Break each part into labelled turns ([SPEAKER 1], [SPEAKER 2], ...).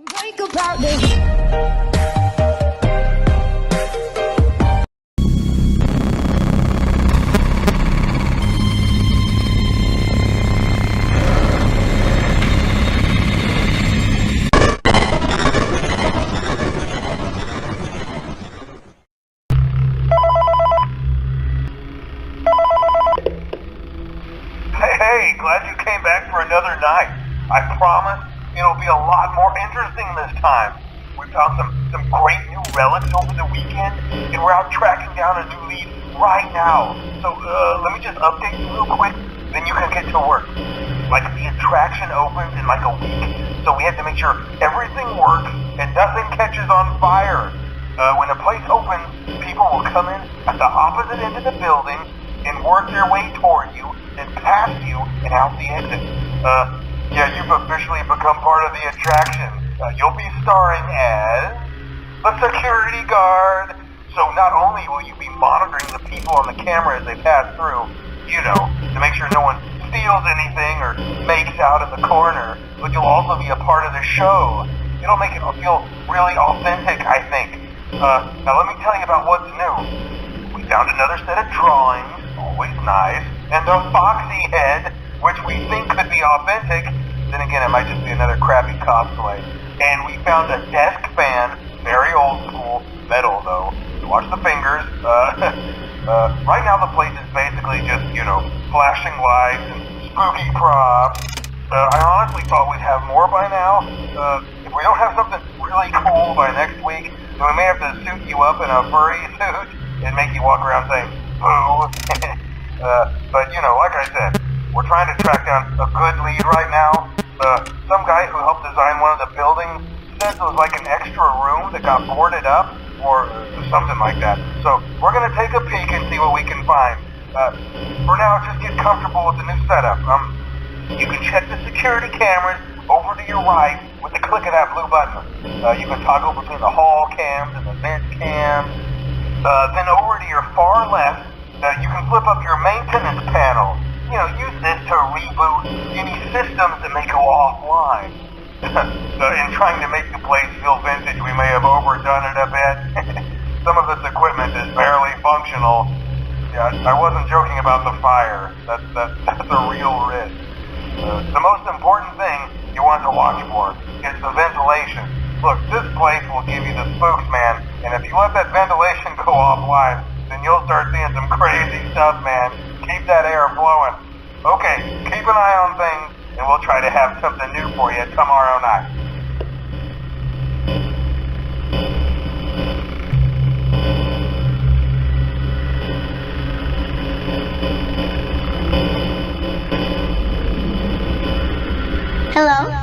[SPEAKER 1] Break about this.
[SPEAKER 2] Hey, glad you came back for another night. I promise it'll be a lot more interesting this time. We found some great new relics over the weekend, and we're out tracking down a new lead right now. So, let me just update you real quick, then you can get to work. Like, the attraction opens in like a week, so we have to make sure everything works and nothing catches on fire. When the place opens, people will come in at the opposite end of the building and work their way toward you and past you and out the exit. Yeah, you've officially become part of the attraction. You'll be starring as a security guard. So not only will you be monitoring the people on the camera as they pass through, you know, to make sure no one steals anything or makes out in the corner, but you'll also be a part of the show. It'll make it feel really authentic, I think. Now let me tell you about what's new. We found another set of drawings, always nice, and a foxy head, which we think could be authentic. Then again, it might just be another crappy cosplay. And we found a desk fan, very old school, metal though. So watch the fingers. Right now the place is basically just, you know, flashing lights and spooky props. I honestly thought we'd have more by now. If we don't have something really cool by next week, then we may have to suit you up in a furry suit and make you walk around saying, boo. But, you know, like I said, we're trying to track down a good lead right now. Some guy who helped design one of the buildings said it was like an extra room that got boarded up, or something like that. So, we're going to take a peek and see what we can find. For now, just get comfortable with the new setup. You can check the security cameras over to your right with the click of that blue button. You can toggle between the hall cams and the vent cams. Then over to your far left, you can flip up your maintenance panel. You know, use this to reboot any systems that may go offline. In trying to make the place feel vintage, we may have overdone it a bit. Some of this equipment is barely functional. Yeah, I wasn't joking about the fire. That's a real risk. The most important thing you want to watch for is the ventilation. Look, this place will give you the spooks, man, and if you let that ventilation go offline, then you'll start seeing some crazy stuff, man. Keep that air flowing. Okay, keep an eye on things, and we'll try to have something new for you tomorrow night.
[SPEAKER 1] Hello?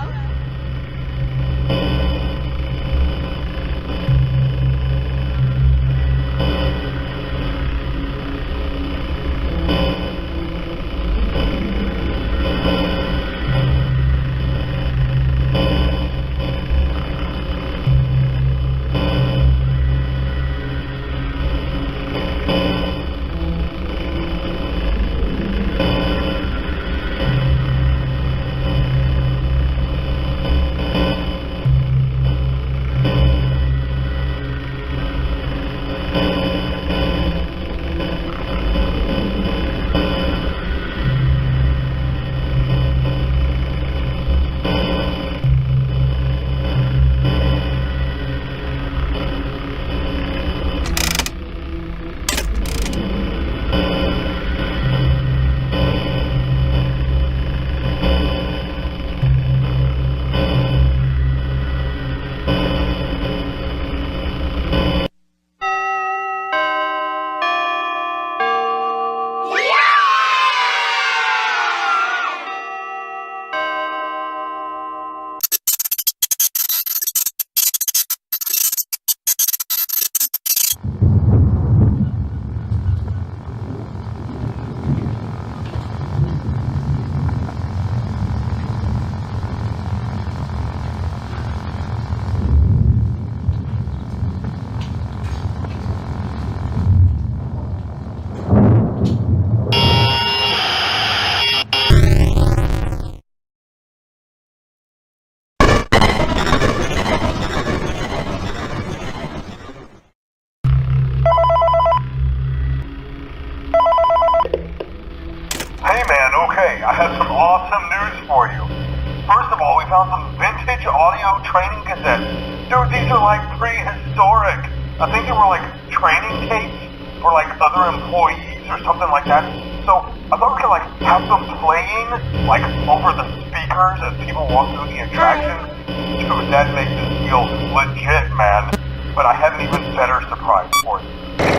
[SPEAKER 2] audio training cassettes. Dude, these are like prehistoric. I think they were like training tapes for like other employees or something like that. So I thought we could like have them playing like over the speakers as people walk through the attraction. Dude, that makes it feel legit, man. But I have an even better surprise for you.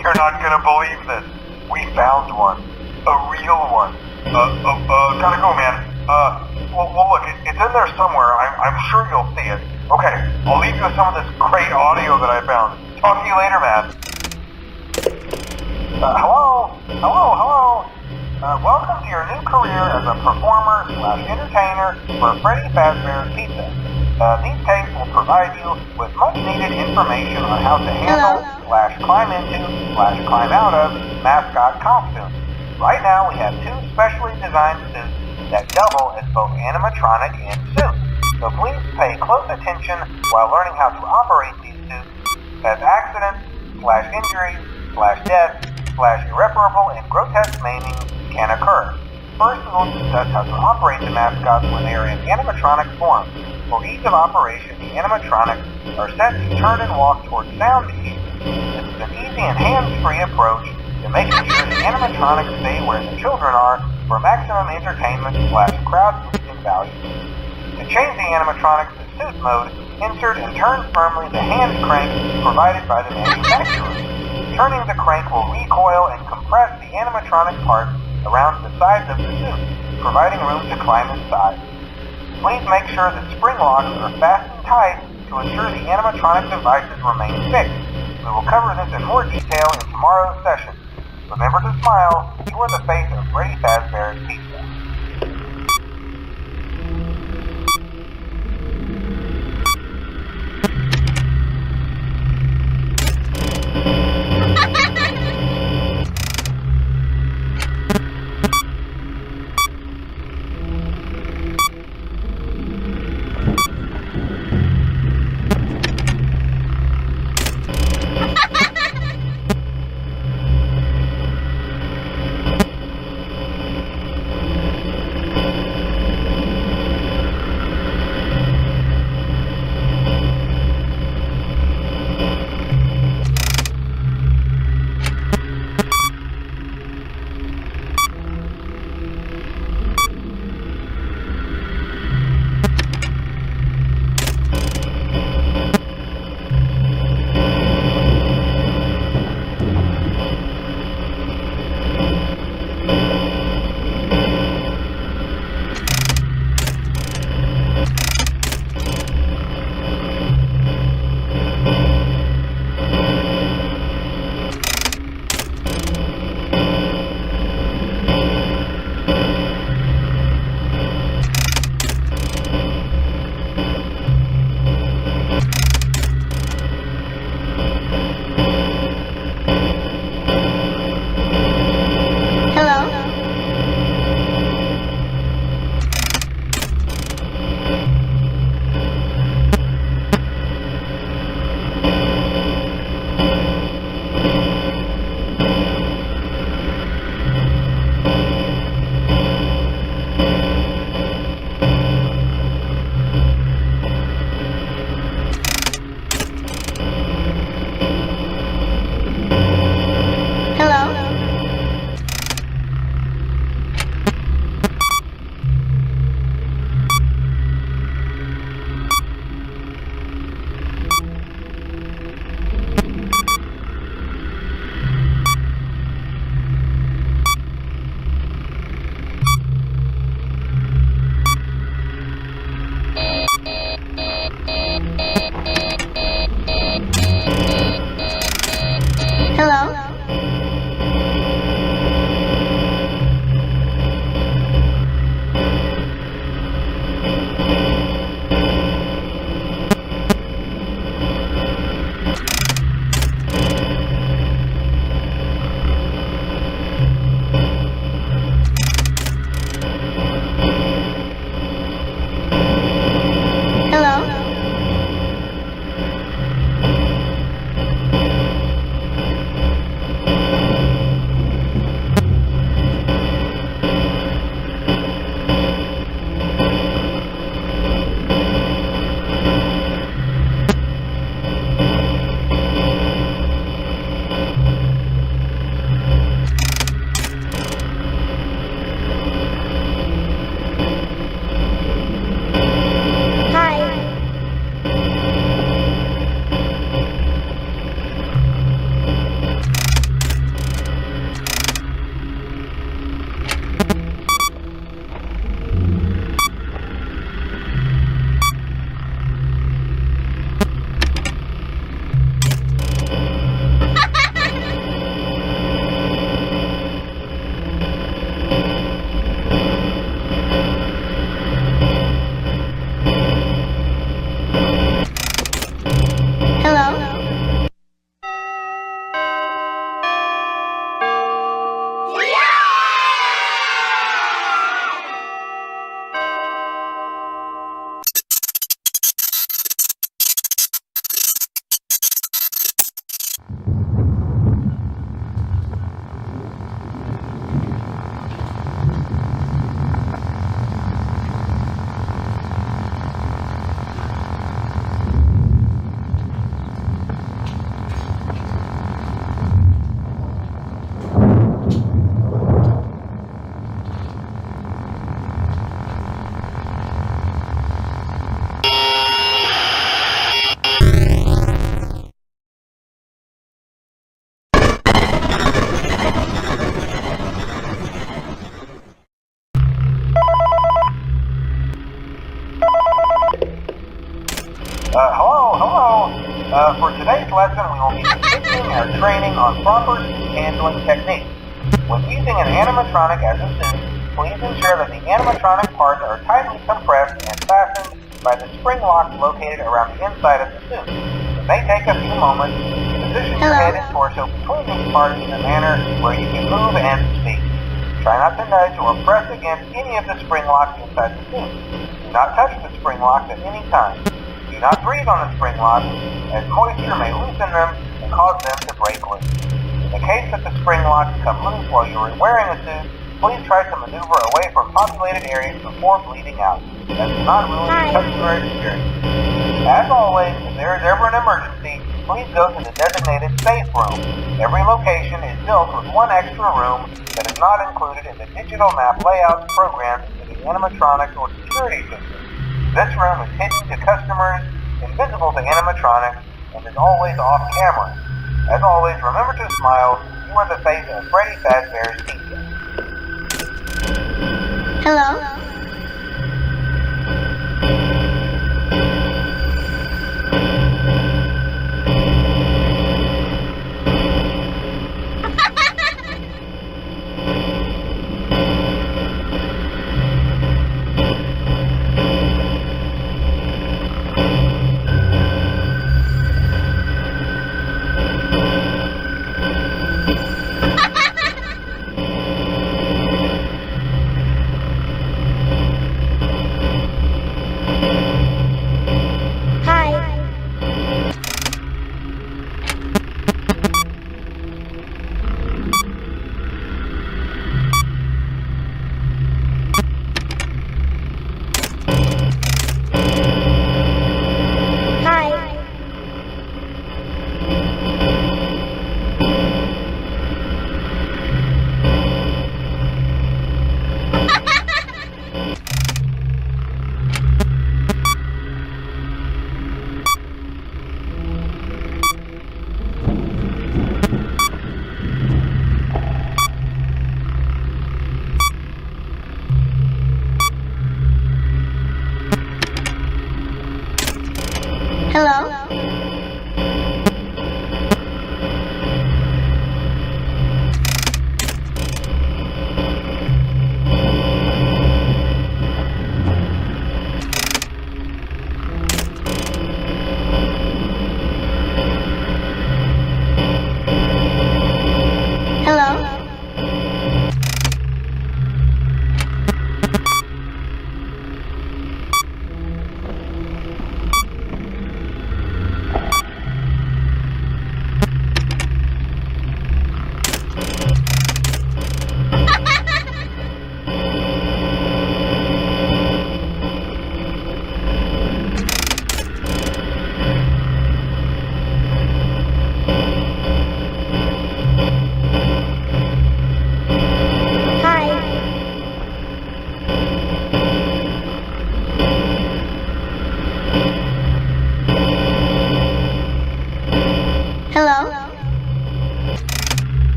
[SPEAKER 2] You're not gonna believe this. We found one. A real one. Gotta go, man. Well, look, it's in there somewhere. I'm sure you'll see it. Okay, I'll leave you with some of this great audio that I found. Talk to you later, man. Hello? Welcome to your new career as a performer/entertainer for Freddy Fazbear's Pizza. These tapes will provide you with much-needed information on how to handle/climb into/climb out of mascot costumes. Right now, we have 2 specially designed suits that double as both animatronic and suit. So please pay close attention while learning how to operate these suits, as accidents/injuries/death/irreparable and grotesque maiming can occur. First, we will discuss how to operate the mascots when they are in animatronic form. For ease of operation, the animatronics are set to turn and walk towards sound cues. This is an easy and hands-free approach to making sure the animatronics stay where the children are for maximum entertainment/crowd-pleasing value. To change the animatronics to suit mode, insert and turn firmly the hand crank provided by the manufacturer. Turning the crank will recoil and compress the animatronic parts around the sides of the suit, providing room to climb inside. Please make sure that spring locks are fastened tight to ensure the animatronic devices remain fixed. We will cover this in more detail in tomorrow's session. Remember to smile. You are the face of Freddy Fazbear's Pizza. For today's lesson, we will be continuing our training on proper handling techniques. When using an animatronic as a suit, please ensure that the animatronic parts are tightly compressed and fastened by the spring locks located around the inside of the suit. It may take a few moments to position your head and torso between these parts in a manner where you can move and speak. Try not to nudge or press against any of the spring locks inside the suit. Do not touch the spring locks at any time. Do not breathe on the spring locks, as moisture may loosen them and cause them to break loose. In the case that the spring locks come loose while you are wearing a suit, please try to maneuver away from populated areas before bleeding out. That does not ruin the customer experience. As always, if there is ever an emergency, please go to the designated safe room. Every location is built with one extra room that is not included in the digital map layouts programmed into the animatronics or security system. This room is hidden to customers, invisible to animatronics, and is always off camera. As always, remember to smile. You are the face of Freddy Fazbear's Pizza.
[SPEAKER 1] Hello? Hello? Hello?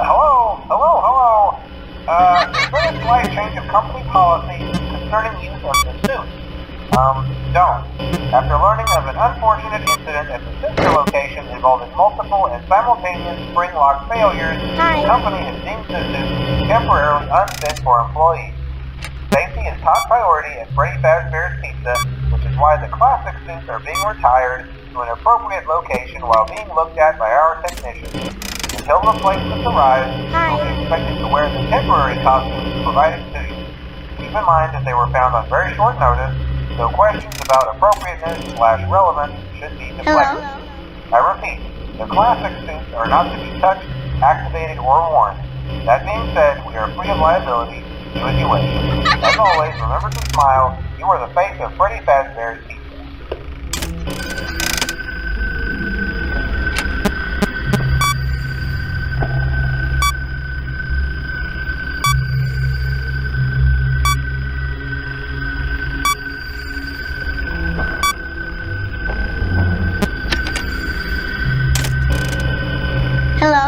[SPEAKER 2] Hello. There's been a slight change of company policy concerning use of the suit. Don't. After learning of an unfortunate incident at the sister location involving multiple and simultaneous spring lock failures,
[SPEAKER 1] Hi.
[SPEAKER 2] the company has deemed the suit temporarily unfit for employees. Safety is top priority at Freddy Fazbear's Pizza, which is why the classic suits are being retired to an appropriate location while being looked at by our technicians. Until replacements arrive,
[SPEAKER 1] Hi.
[SPEAKER 2] you'll be expected to wear the temporary costumes provided to you. Keep in mind that they were found on very short notice, so questions about appropriateness/relevance should be deflected.
[SPEAKER 1] Hello?
[SPEAKER 2] I repeat, the classic suits are not to be touched, activated, or worn. That being said, we are free of liability. Do as you wish. As always, remember to smile. You are the face of Freddy Fazbear's Pizza.
[SPEAKER 1] Hello?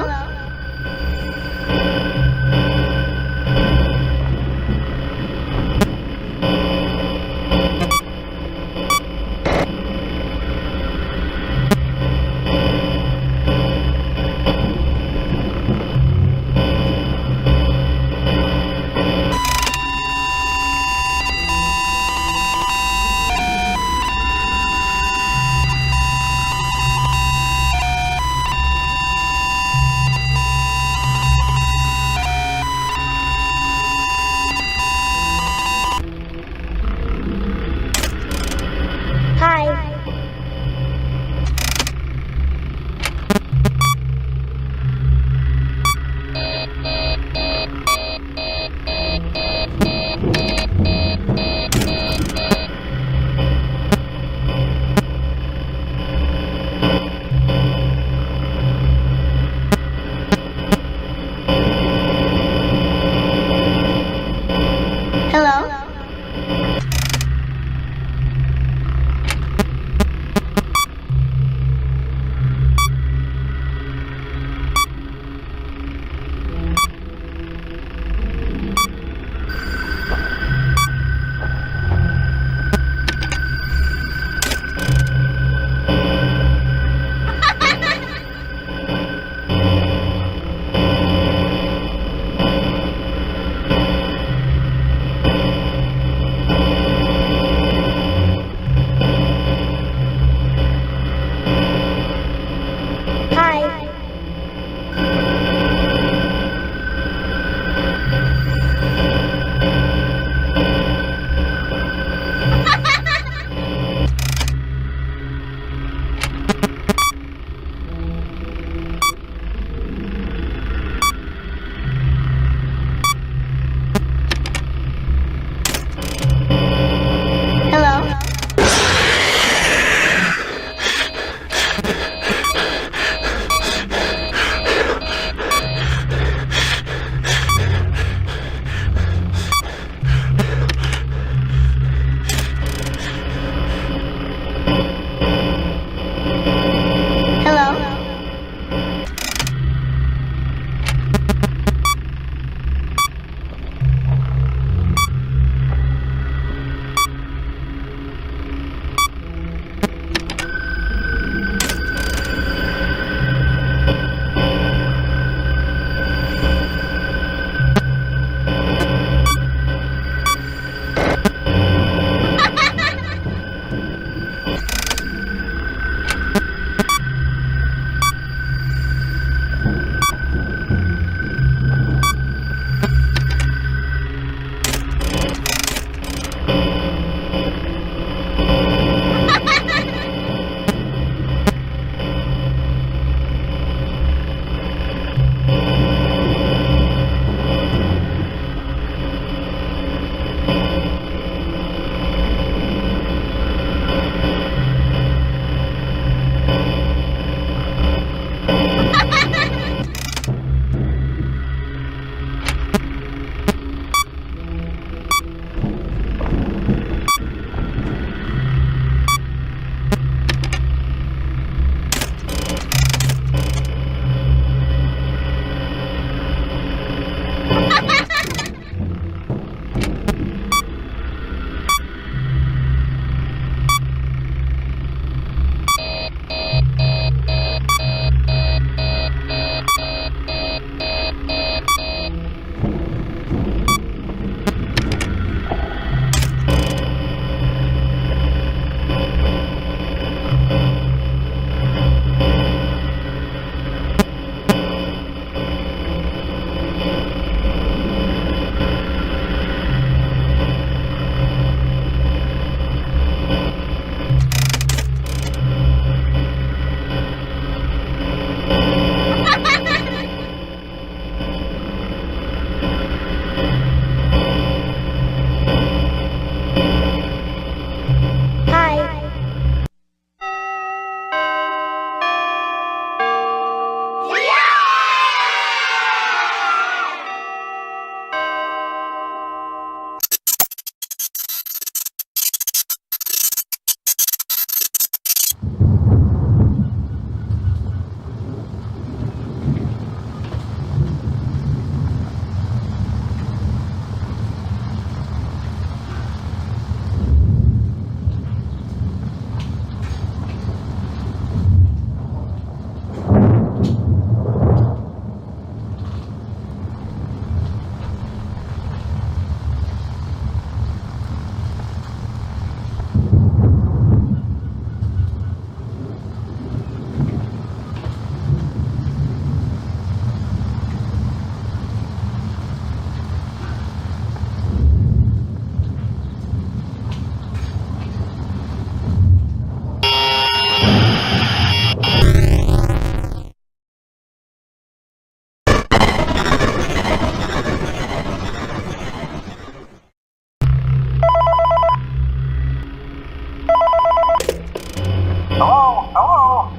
[SPEAKER 2] Hello?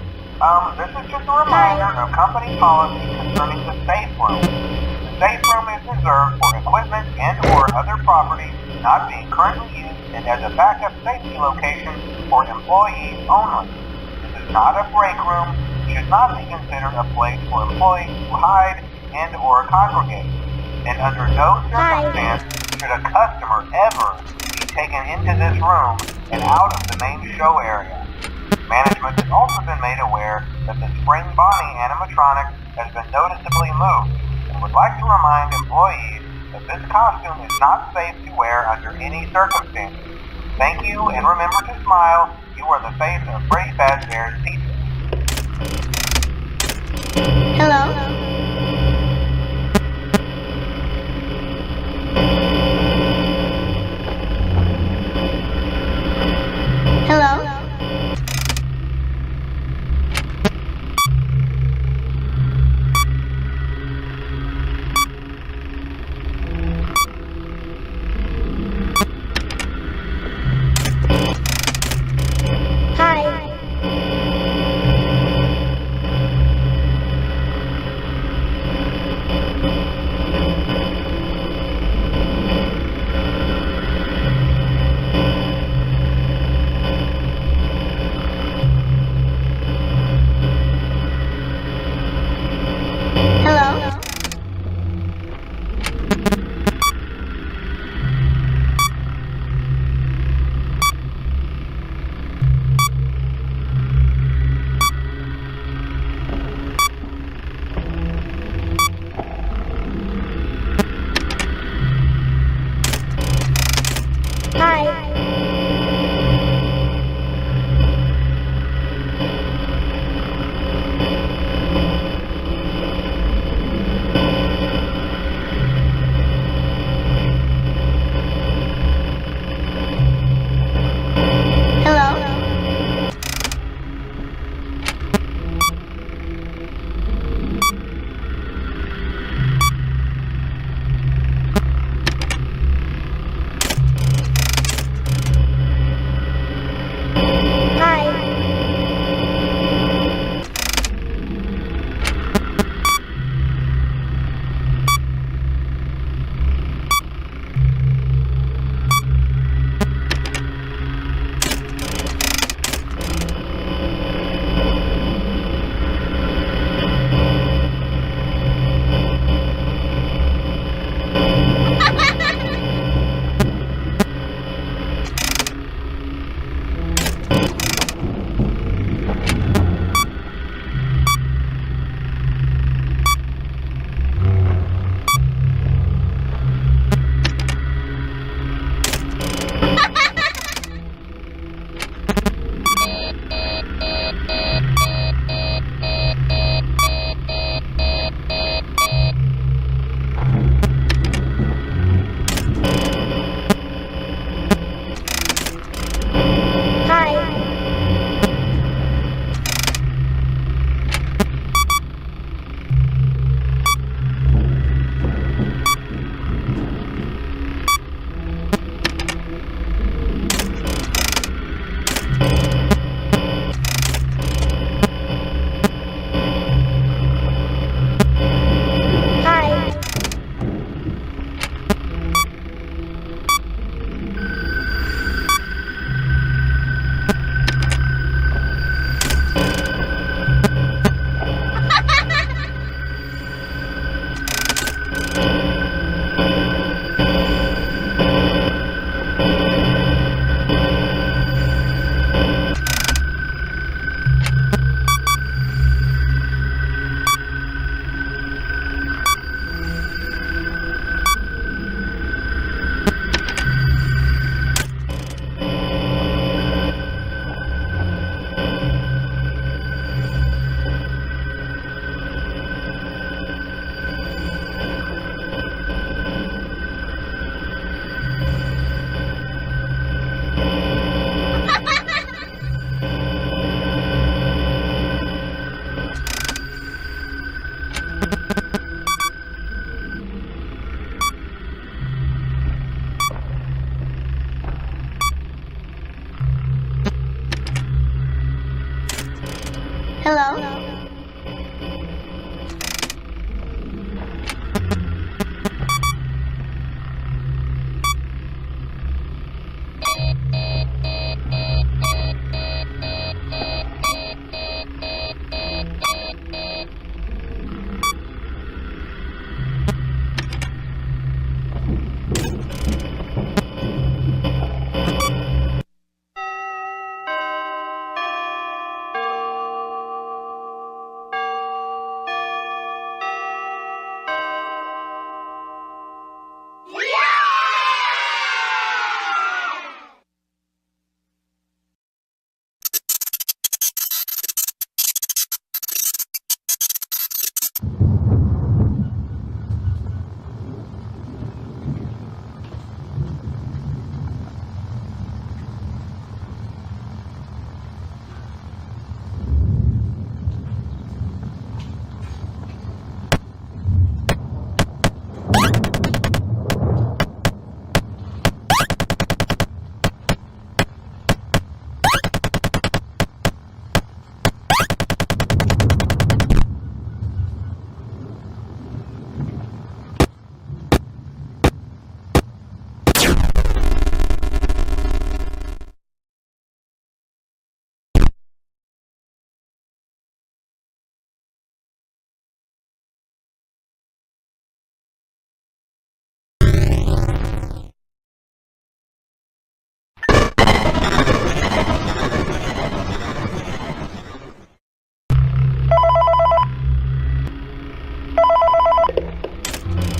[SPEAKER 2] This is just a reminder of company policy concerning the safe room. The safe room is reserved for equipment and/or other property not being currently used and as a backup safety location for employees only. This is not a break room, should not be considered a place for employees to hide and/or congregate. And under no circumstance should a customer ever be taken into this room and out of the main show area. Management has also been made aware that the Spring Bonnie animatronic has been noticeably moved and would like to remind employees that this costume is not safe to wear under any circumstances. Thank you, and remember to smile. You are the face of Freddy Fazbear's Pizza.
[SPEAKER 1] Hello? Hello?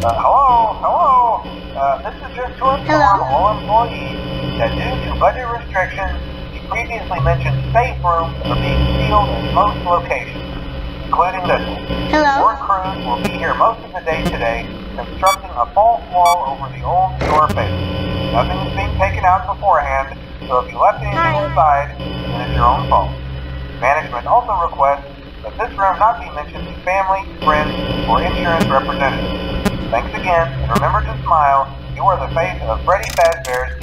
[SPEAKER 2] Hello? This is just to inform
[SPEAKER 1] Hello?
[SPEAKER 2] all employees that due to budget restrictions, the previously mentioned safe rooms are being sealed at most locations, including this one.
[SPEAKER 1] Hello?
[SPEAKER 2] Work crews will be here most of the day today, constructing a false wall over the old store basement. Nothing is being taken out beforehand, so if you left anything
[SPEAKER 1] Hi.
[SPEAKER 2] inside, then it's your own fault. Management also requests that this room not be mentioned to family, friends, or insurance representatives. Thanks again, and remember to smile. You are the face of Freddy Fazbear's